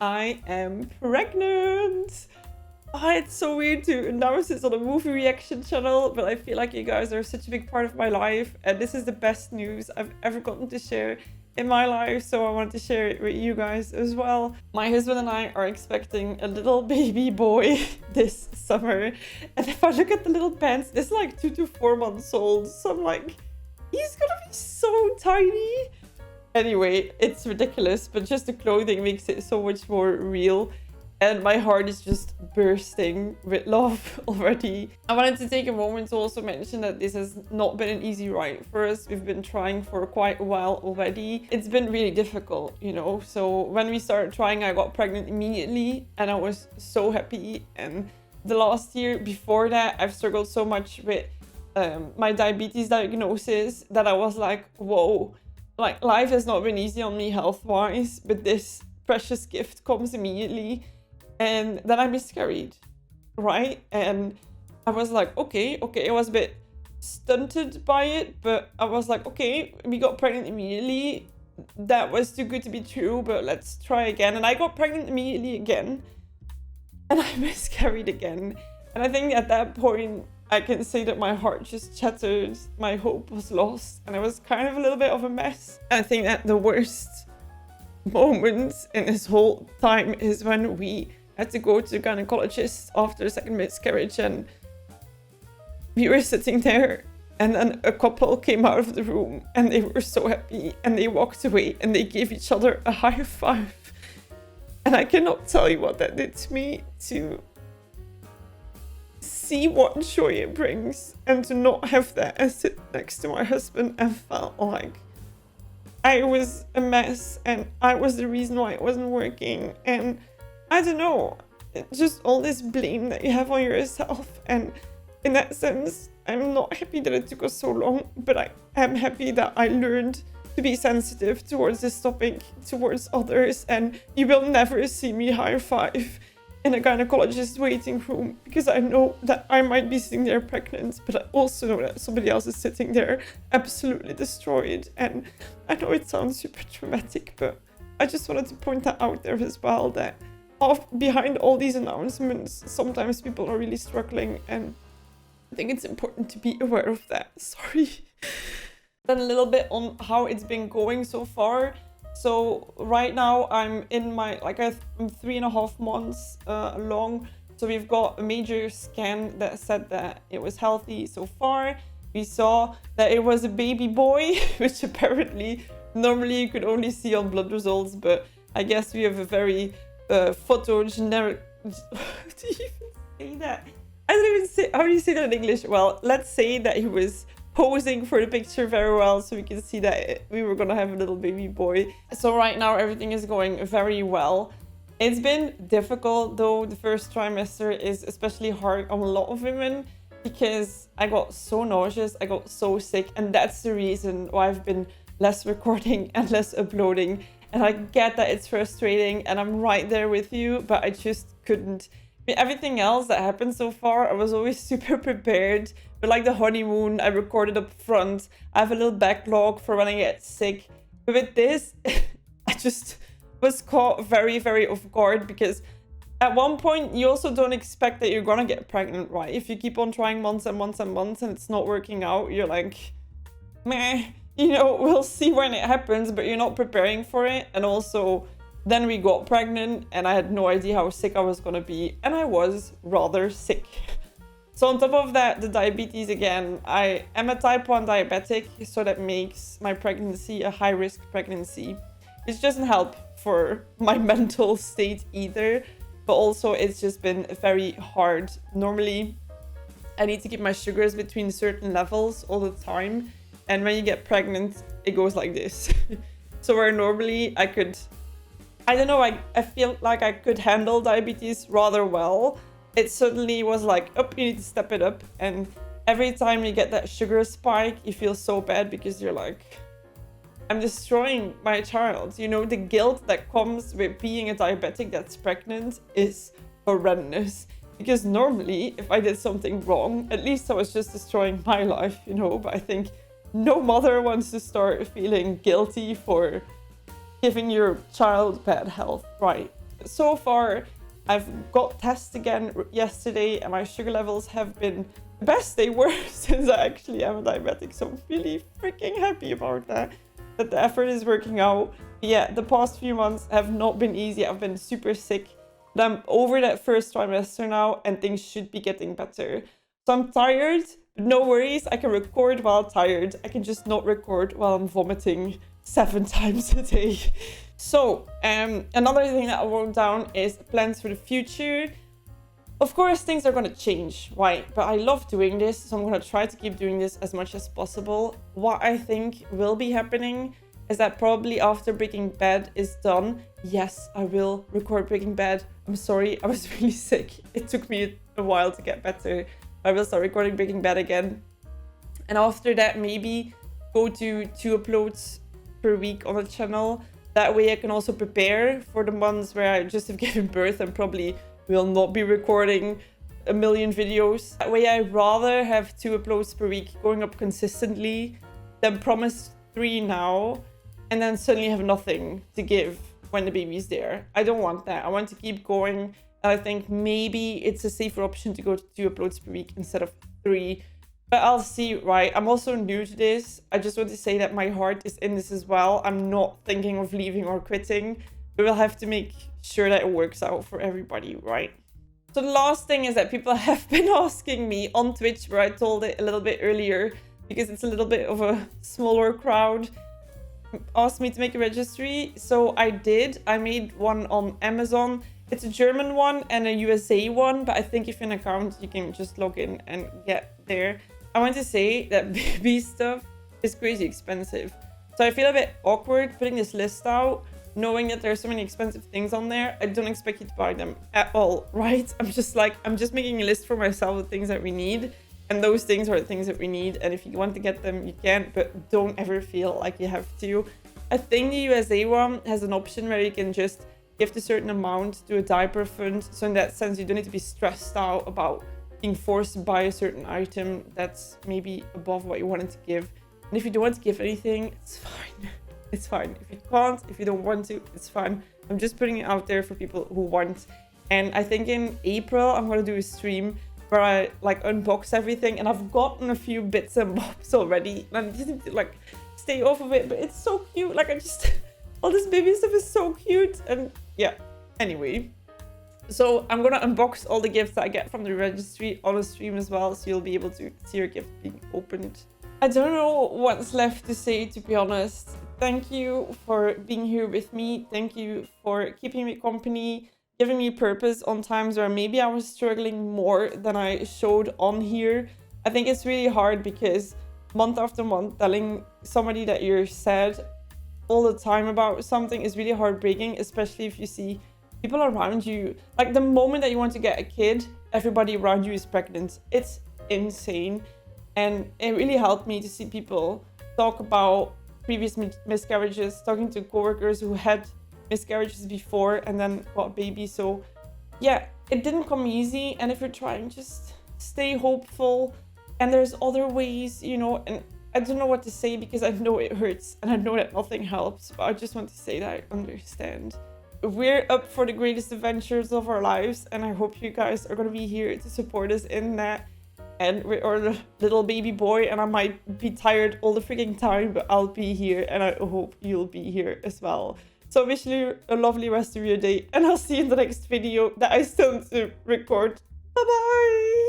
I am pregnant. It's so weird to announce this on a movie reaction channel, but I feel like you guys are such a big part of my life, and this is the best news I've ever gotten to share in my life, so I wanted to share it with you guys as well. My husband and I are expecting a little baby boy this summer, and if I look at the little pants, this is like 2 to 4 months old, so I'm like, he's gonna be so tiny. Anyway, it's ridiculous, but just the clothing makes it so much more real. And my heart is just bursting with love already. I wanted to take a moment to also mention that this has not been an easy ride for us. We've been trying for quite a while already. It's been really difficult, you know. So when we started trying, I got pregnant immediately and I was so happy. And the last year before that, I've struggled so much with my diabetes diagnosis that I was like, whoa, like life has not been easy on me health-wise, but this precious gift comes immediately. And then I miscarried, right? And I was like, okay, I was a bit stunted by it, but I was like, okay, we got pregnant immediately. That was too good to be true, but let's try again. And I got pregnant immediately again, and I miscarried again. And I think at that point, I can say that my heart just shattered, my hope was lost, and I was kind of a little bit of a mess. I think that the worst moment in this whole time is when we had to go to the gynecologist after the second miscarriage, and we were sitting there, and then a couple came out of the room and they were so happy and they walked away and they gave each other a high five. And I cannot tell you what that did to me, to see what joy it brings and to not have that and sit next to my husband and felt like I was a mess and I was the reason why it wasn't working. And I don't know, it's just all this blame that you have on yourself. And in that sense, I'm not happy that it took us so long, but I am happy that I learned to be sensitive towards this topic, towards others. And you will never see me high five in a gynecologist waiting room, because I know that I might be sitting there pregnant, but I also know that somebody else is sitting there absolutely destroyed. And I know it sounds super dramatic, but I just wanted to point that out there as well, that behind all these announcements, sometimes people are really struggling, and I think it's important to be aware of that. Sorry. Then a little bit on how it's been going so far. So right now I'm in my, I'm 3.5 months along. So we've got a major scan that said that it was healthy so far. We saw that it was a baby boy, which apparently normally you could only see on blood results, but I guess we have a very photogeneric. Do you even say that? I don't even say, how do you say that in English? Well, let's say that he was posing for the picture very well, so we can see that we were gonna have a little baby boy. So right now everything is going very well. It's been difficult though. The first trimester is especially hard on a lot of women, because I got so nauseous, I got so sick, and that's the reason why I've been less recording and less uploading. And I get that it's frustrating and I'm right there with you, but I just couldn't. Everything else that happened so far, I was always super prepared. But like the honeymoon, I recorded up front. I have a little backlog for when I get sick. But with this, I just was caught very, very off guard, because at one point, you also don't expect that you're gonna get pregnant, right? If you keep on trying months and months and months and it's not working out, you're like, meh, you know, we'll see when it happens, but you're not preparing for it. And also, then we got pregnant and I had no idea how sick I was gonna be, and I was rather sick. So on top of that, the diabetes again, I am a type 1 diabetic, so that makes my pregnancy a high-risk pregnancy, which doesn't help for my mental state either, but also it's just been very hard. Normally, I need to keep my sugars between certain levels all the time, and when you get pregnant, it goes like this. So where normally I could, I don't know, I feel like I could handle diabetes rather well. It suddenly was like, oh, you need to step it up. And every time you get that sugar spike, you feel so bad, because you're like, I'm destroying my child. You know, the guilt that comes with being a diabetic that's pregnant is horrendous. Because normally, if I did something wrong, at least I was just destroying my life, you know. But I think no mother wants to start feeling guilty for giving your child bad health, right? So far, I've got tests again yesterday and my sugar levels have been the best they were since I actually am a diabetic. So I'm really freaking happy about that the effort is working out. But yeah, the past few months have not been easy. I've been super sick. But I'm over that first trimester now and things should be getting better. So I'm tired, but no worries. I can record while tired. I can just not record while I'm vomiting 7 times a day. So another thing that I wrote down is plans for the future. Of course, things are going to change, right? But I love doing this, so I'm going to try to keep doing this as much as possible. What I think will be happening is that probably after Breaking Bad is done, yes, I will record Breaking Bad. I'm sorry, I was really sick. It took me a while to get better. I will start recording Breaking Bad again. And after that, maybe go to 2 uploads per week on the channel. That way I can also prepare for the months where I just have given birth and probably will not be recording a million videos. That way I'd rather have 2 uploads per week going up consistently than promise 3 now and then suddenly have nothing to give when the baby's there. I don't want that. I want to keep going. I think maybe it's a safer option to go to 2 uploads per week instead of 3. But I'll see, right? I'm also new to this. I just want to say that my heart is in this as well. I'm not thinking of leaving or quitting. But we'll have to make sure that it works out for everybody, right? So the last thing is that people have been asking me on Twitch, where I told it a little bit earlier, because it's a little bit of a smaller crowd, asked me to make a registry. So I did. I made one on Amazon. It's a German one and a USA one, but I think if you have an account, you can just log in and get there. I want to say that baby stuff is crazy expensive. So I feel a bit awkward putting this list out, knowing that there are so many expensive things on there. I don't expect you to buy them at all, right? I'm just making a list for myself of things that we need. And those things are the things that we need. And if you want to get them, you can, but don't ever feel like you have to. I think the USA one has an option where you can just give a certain amount to a diaper fund. So in that sense, you don't need to be stressed out about being forced to buy a certain item that's maybe above what you wanted to give. And if you don't want to give anything, it's fine. It's fine. If you can't, if you don't want to, it's fine. I'm just putting it out there for people who want. And I think in April, I'm going to do a stream where I like unbox everything. And I've gotten a few bits and bobs already. And I didn't like stay off of it, but it's so cute. Like all this baby stuff is so cute. And yeah, anyway. So I'm going to unbox all the gifts that I get from the registry on a stream as well. So you'll be able to see your gift being opened. I don't know what's left to say, to be honest. Thank you for being here with me. Thank you for keeping me company, giving me purpose on times where maybe I was struggling more than I showed on here. I think it's really hard because month after month, telling somebody that you're sad all the time about something is really heartbreaking, especially if you see people around you. Like the moment that you want to get a kid, everybody around you is pregnant. It's insane. And it really helped me to see people talk about previous miscarriages, talking to coworkers who had miscarriages before and then got a baby. So yeah, it didn't come easy. And if you're trying, just stay hopeful. And there's other ways, you know, and I don't know what to say because I know it hurts and I know that nothing helps, but I just want to say that I understand. We're up for the greatest adventures of our lives, and I hope you guys are going to be here to support us in that. And we're a little baby boy, and I might be tired all the freaking time, but I'll be here, and I hope you'll be here as well. So I wish you a lovely rest of your day, and I'll see you in the next video that I still need to record. Bye bye!